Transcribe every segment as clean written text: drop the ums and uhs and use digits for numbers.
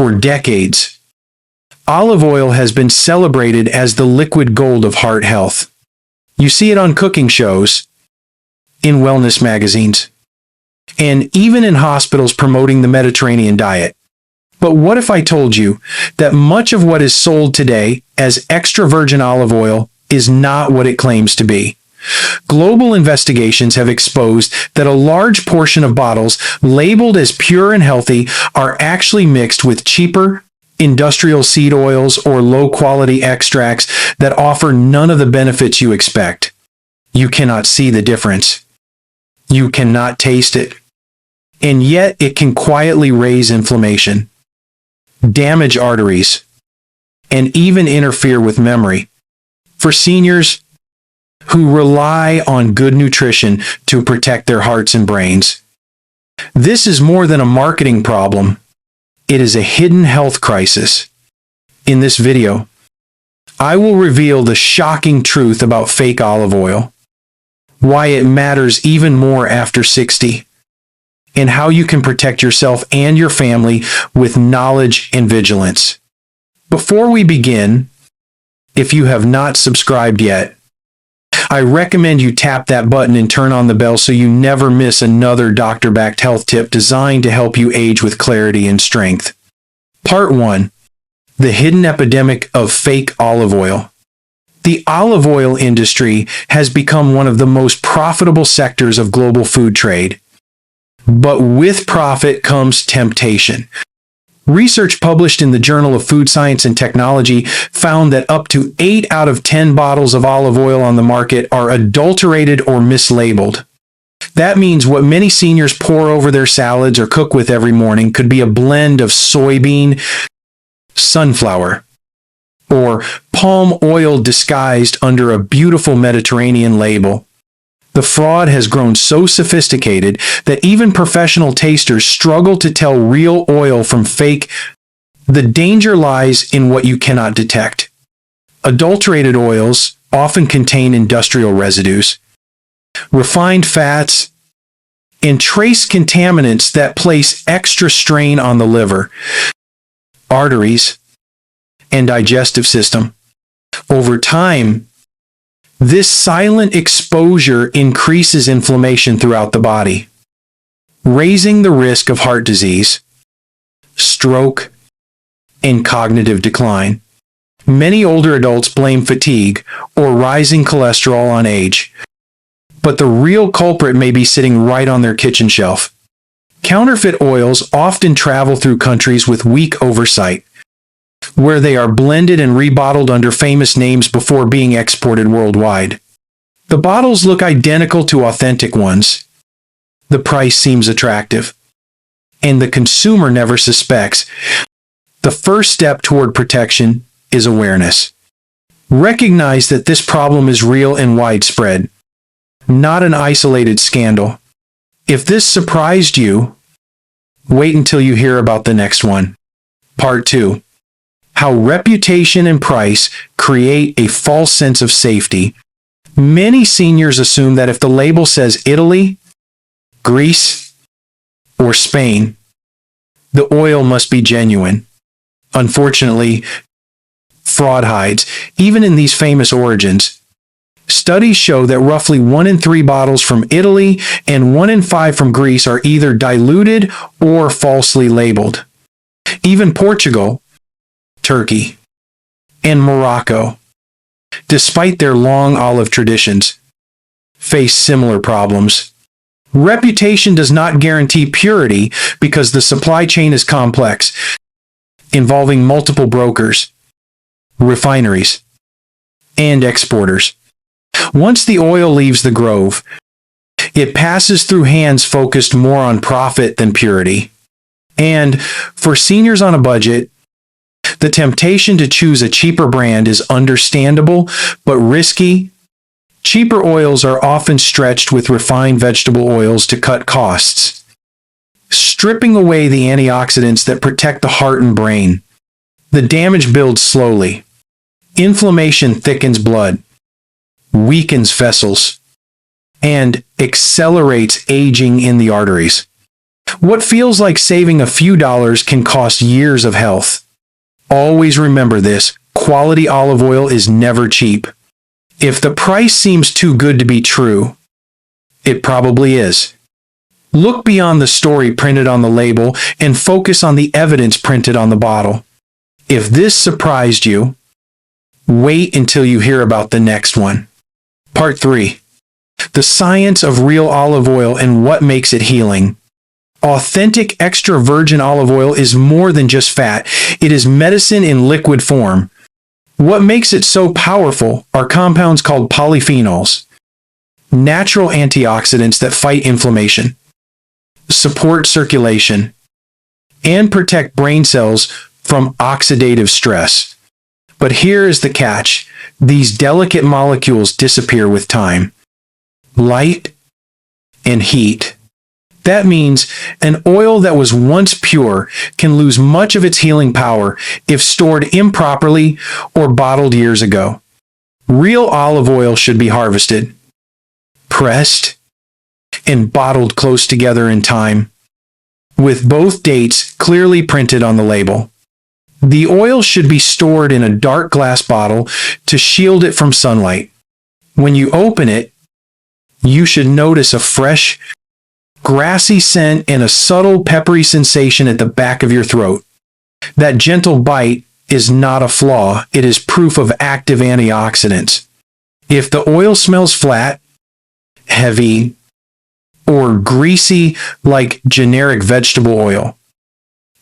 For decades, olive oil has been celebrated as the liquid gold of heart health. You see it on cooking shows, in wellness magazines, and even in hospitals promoting the Mediterranean diet. But what if I told you that much of what is sold today as extra virgin olive oil is not what it claims to be? Global investigations have exposed that a large portion of bottles labeled as pure and healthy are actually mixed with cheaper industrial seed oils or low-quality extracts that offer none of the benefits you expect. You cannot see the difference. You cannot taste it. And yet it can quietly raise inflammation, damage arteries, and even interfere with memory. For seniors who rely on good nutrition to protect their hearts and brains, this is more than a marketing problem. It is a hidden health crisis. In this video, I will reveal the shocking truth about fake olive oil, why it matters even more after 60, and how you can protect yourself and your family with knowledge and vigilance. Before we begin, if you have not subscribed yet, I recommend you tap that button and turn on the bell so you never miss another doctor-backed health tip designed to help you age with clarity and strength. Part 1. The hidden epidemic of fake olive oil. The olive oil industry has become one of the most profitable sectors of global food trade. But with profit comes temptation. Research published in the Journal of Food Science and Technology found that up to 8 out of 10 bottles of olive oil on the market are adulterated or mislabeled. That means what many seniors pour over their salads or cook with every morning could be a blend of soybean, sunflower, or palm oil disguised under a beautiful Mediterranean label. The fraud has grown so sophisticated that even professional tasters struggle to tell real oil from fake. The danger lies in what you cannot detect. Adulterated oils often contain industrial residues, refined fats, and trace contaminants that place extra strain on the liver, arteries, and digestive system. Over time, this silent exposure increases inflammation throughout the body, raising the risk of heart disease, stroke, and cognitive decline. Many older adults blame fatigue or rising cholesterol on age, but the real culprit may be sitting right on their kitchen shelf. Counterfeit oils often travel through countries with weak oversight, where they are blended and rebottled under famous names before being exported worldwide. The bottles look identical to authentic ones. The price seems attractive, and the consumer never suspects. The first step toward protection is awareness. Recognize that this problem is real and widespread, not an isolated scandal. If this surprised you, wait until you hear about the next one. Part 2. How reputation and price create a false sense of safety. Many seniors assume that if the label says Italy, Greece, or Spain, the oil must be genuine. Unfortunately, fraud hides, even in these famous origins. Studies show that roughly 1 in 3 bottles from Italy and 1 in 5 from Greece are either diluted or falsely labeled. Even Portugal, Turkey, and Morocco, despite their long olive traditions, face similar problems. Reputation does not guarantee purity because the supply chain is complex, involving multiple brokers, refineries, and exporters. Once the oil leaves the grove, it passes through hands focused more on profit than purity. And for seniors on a budget, the temptation to choose a cheaper brand is understandable, but risky. Cheaper oils are often stretched with refined vegetable oils to cut costs, stripping away the antioxidants that protect the heart and brain. The damage builds slowly. Inflammation thickens blood, weakens vessels, and accelerates aging in the arteries. What feels like saving a few dollars can cost years of health. Always remember this: quality olive oil is never cheap. If the price seems too good to be true, it probably is. Look beyond the story printed on the label and focus on the evidence printed on the bottle. If this surprised you, wait until you hear about the next one. Part 3. The science of real olive oil and what makes it healing. Authentic extra virgin olive oil is more than just fat. It is medicine in liquid form. What makes it so powerful are compounds called polyphenols, natural antioxidants that fight inflammation, support circulation, and protect brain cells from oxidative stress. But here is the catch: these delicate molecules disappear with time. Light and heat. That means an oil that was once pure can lose much of its healing power if stored improperly or bottled years ago. Real olive oil should be harvested, pressed, and bottled close together in time, with both dates clearly printed on the label. The oil should be stored in a dark glass bottle to shield it from sunlight. When you open it, you should notice a fresh, grassy scent and a subtle peppery sensation at the back of your throat. That gentle bite is not a flaw, it is proof of active antioxidants. If the oil smells flat, heavy, or greasy like generic vegetable oil,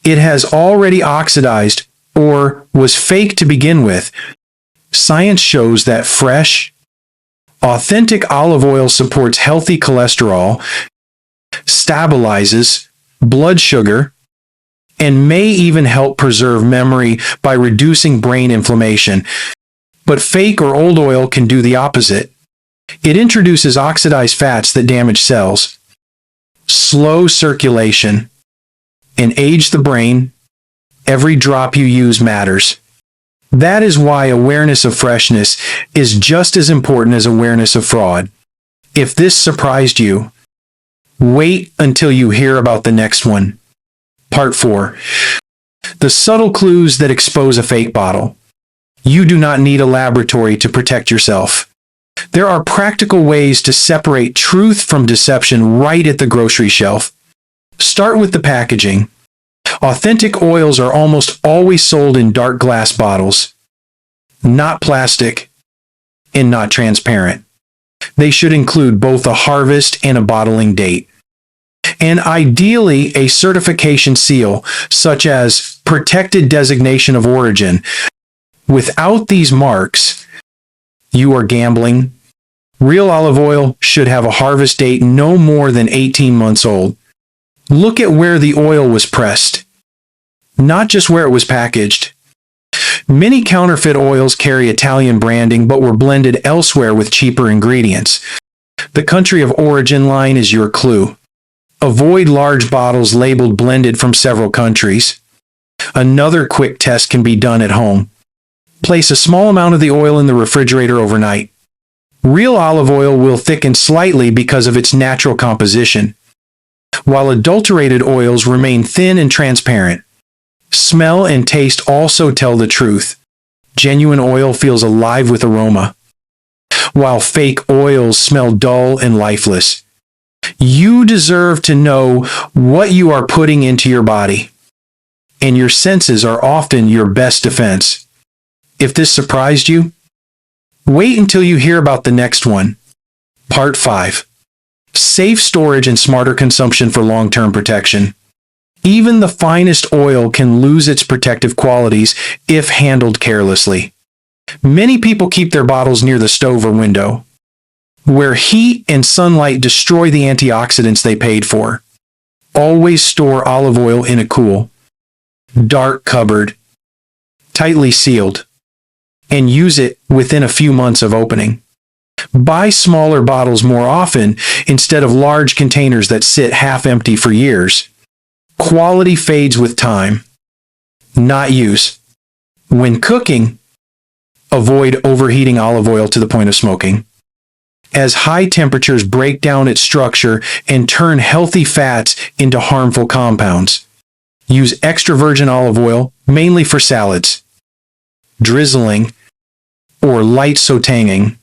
it has already oxidized or was fake to begin with. Science shows that fresh, authentic olive oil supports healthy cholesterol, stabilizes blood sugar, and may even help preserve memory by reducing brain inflammation. But fake or old oil can do the opposite. It introduces oxidized fats that damage cells, slow circulation, and age the brain. Every drop you use matters. That is why awareness of freshness is just as important as awareness of fraud. If this surprised you, wait until you hear about the next one. Part 4. The subtle clues that expose a fake bottle. You do not need a laboratory to protect yourself. There are practical ways to separate truth from deception right at the grocery shelf. Start with the packaging. Authentic oils are almost always sold in dark glass bottles, not plastic, and not transparent. They should include both a harvest and a bottling date, and ideally a certification seal, such as Protected Designation of Origin. Without these marks, you are gambling. Real olive oil should have a harvest date no more than 18 months old. Look at where the oil was pressed, not just where it was packaged. Many counterfeit oils carry Italian branding but were blended elsewhere with cheaper ingredients. The country of origin line is your clue. Avoid large bottles labeled blended from several countries. Another quick test can be done at home. Place a small amount of the oil in the refrigerator overnight. Real olive oil will thicken slightly because of its natural composition, while adulterated oils remain thin and transparent. Smell and taste also tell the truth. Genuine oil feels alive with aroma, while fake oils smell dull and lifeless. You deserve to know what you are putting into your body, and your senses are often your best defense. If this surprised you, wait until you hear about the next one. Part 5. Safe storage and smarter consumption for long-term protection. Even the finest oil can lose its protective qualities if handled carelessly. Many people keep their bottles near the stove or window, where heat and sunlight destroy the antioxidants they paid for. Always store olive oil in a cool, dark cupboard, tightly sealed, and use it within a few months of opening. Buy smaller bottles more often instead of large containers that sit half empty for years. Quality fades with time, not use. When cooking, avoid overheating olive oil to the point of smoking. as high temperatures break down its structure and turn healthy fats into harmful compounds. Use extra virgin olive oil, mainly for salads, drizzling, or light sautéing,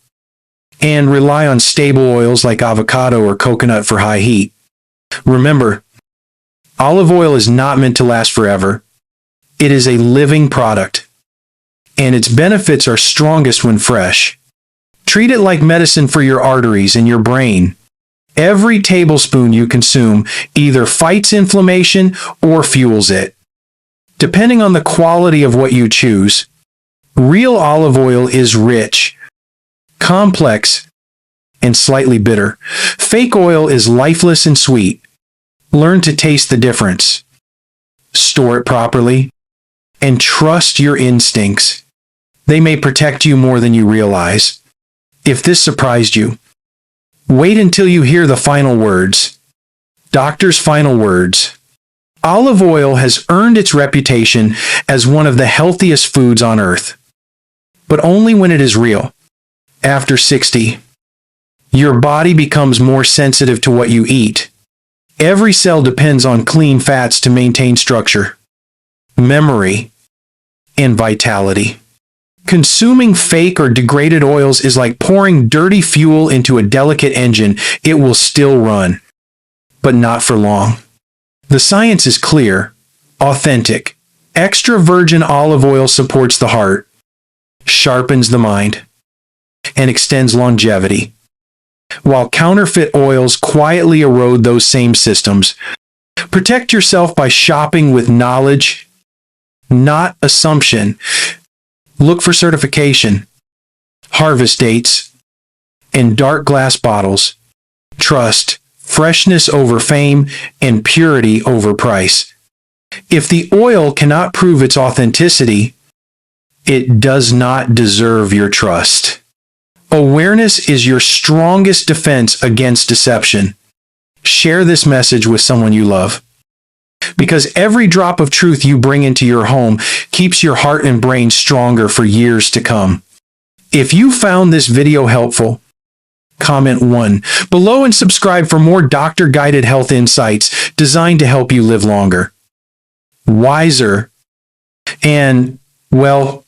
and rely on stable oils like avocado or coconut for high heat. Remember, olive oil is not meant to last forever. It is a living product, and its benefits are strongest when fresh. Treat it like medicine for your arteries and your brain. Every tablespoon you consume either fights inflammation or fuels it. Depending on the quality of what you choose, real olive oil is rich, complex, and slightly bitter. Fake oil is lifeless and sweet. Learn to taste the difference. Store it properly, and trust your instincts. They may protect you more than you realize. If this surprised you, wait until you hear the final words. Doctor's final words. Olive oil has earned its reputation as one of the healthiest foods on earth. But only when it is real. After 60, your body becomes more sensitive to what you eat. Every cell depends on clean fats to maintain structure, memory, and vitality. Consuming fake or degraded oils is like pouring dirty fuel into a delicate engine. It will still run, but not for long. The science is clear, authentic. Extra virgin olive oil supports the heart, sharpens the mind, and extends longevity, while counterfeit oils quietly erode those same systems. Protect yourself by shopping with knowledge, not assumption. Look for certification, harvest dates, and dark glass bottles. Trust freshness over fame and purity over price. If the oil cannot prove its authenticity, it does not deserve your trust. Awareness is your strongest defense against deception. Share this message with someone you love, because every drop of truth you bring into your home keeps your heart and brain stronger for years to come. If you found this video helpful, comment 1 below and subscribe for more doctor-guided health insights designed to help you live longer, wiser, and, well,